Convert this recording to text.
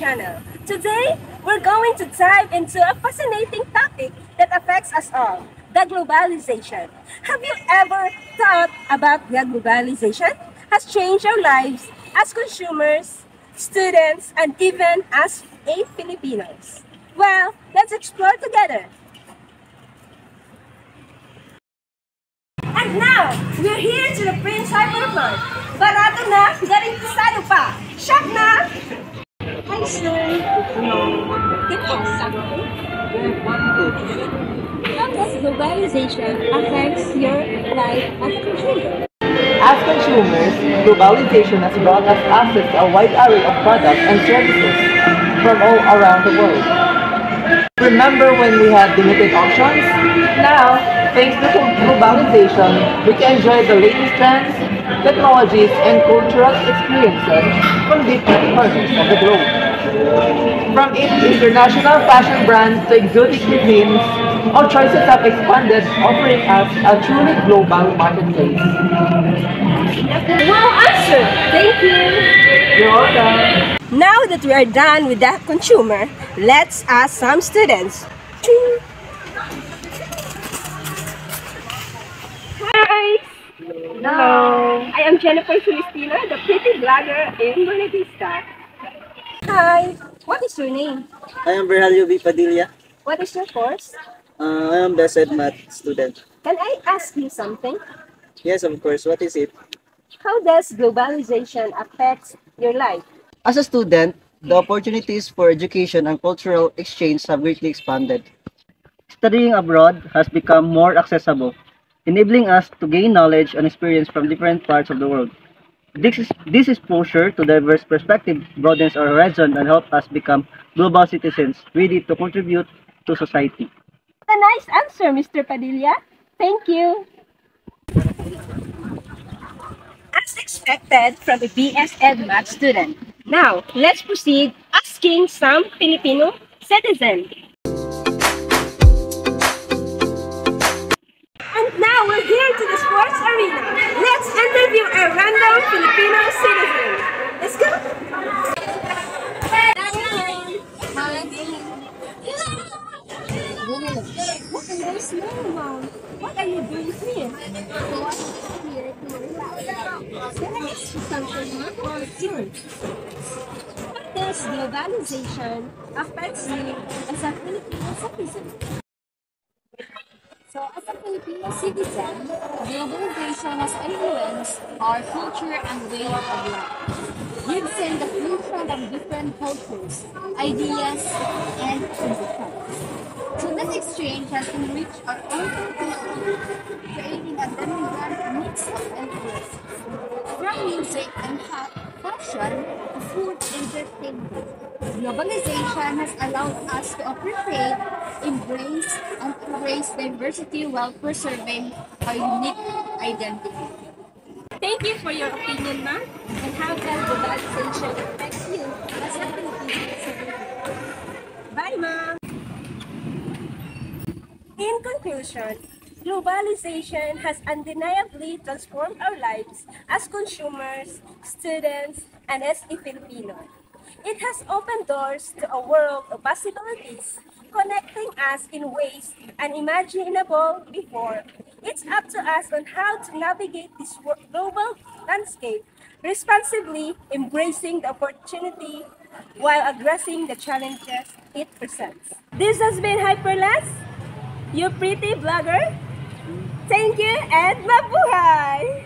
channel. Today, we're going to dive into a fascinating topic that affects us all, the globalization. Have you ever thought about the globalization has changed our lives as consumers, students, and even as Filipinos? Well, let's explore together. And now, we're here to the Prince Hypermart. Barato na, garantisado pa. Shop na! Hi, sir. Can I ask something? How does globalization affects your life as a consumer? As consumers, globalization has brought us access to a wide array of products and services from all around the world. Remember when we had limited options? Now, thanks to globalization, we can enjoy the latest trends, technologies, and cultural experiences from different parts of the globe. From international fashion brands to exotic cuisines, our choices have expanded, offering us a truly global marketplace. Well answered! Thank you! You're welcome! Now that we are done with the consumer, let's ask some students. Hi! Hello! I am Jennifer Celestina, the pretty blogger in Buena Vista. Hi! What is your name? I am Berhalio B. Padilla. What is your course? I am best ed math student. Can I ask you something? Yes, of course. What is it? How does globalization affect your life? As a student, the opportunities for education and cultural exchange have greatly expanded. Studying abroad has become more accessible, enabling us to gain knowledge and experience from different parts of the world. This exposure to diverse perspectives broadens our horizon and helps us become global citizens ready to contribute to society. What a nice answer, Mr. Padilla. Thank you. As expected from a BS Ed Math student. Now, let's proceed asking some Filipino citizens. And now we're here to the sports arena. Let's interview a random Filipino citizen. Let's go! What in their small amount? What are you doing here? Here to relax. Can I ask you something more? Yours. How does globalization affect you as a Filipino citizen? So, as a Filipino citizen, globalization has influenced our culture and way of life. We've seen the fusion of different cultures, ideas, and traditions. So, this exchange has enriched our own culture, creating a dynamic mix of interests, from music and fashion to food and entertainment. Globalization has allowed us to appreciate, embrace, and embrace diversity while preserving our unique identity. Thank you for your opinion, ma'am. And how does globalization affect you as a Filipino citizen? Bye, ma'am. In conclusion, globalization has undeniably transformed our lives as consumers, students, and as a Filipino. It has opened doors to a world of possibilities, connecting us in ways unimaginable before. It's up to us on how to navigate this global landscape, responsibly embracing the opportunity while addressing the challenges it presents. This has been Hyperless, you pretty blogger. Thank you and mabuhay!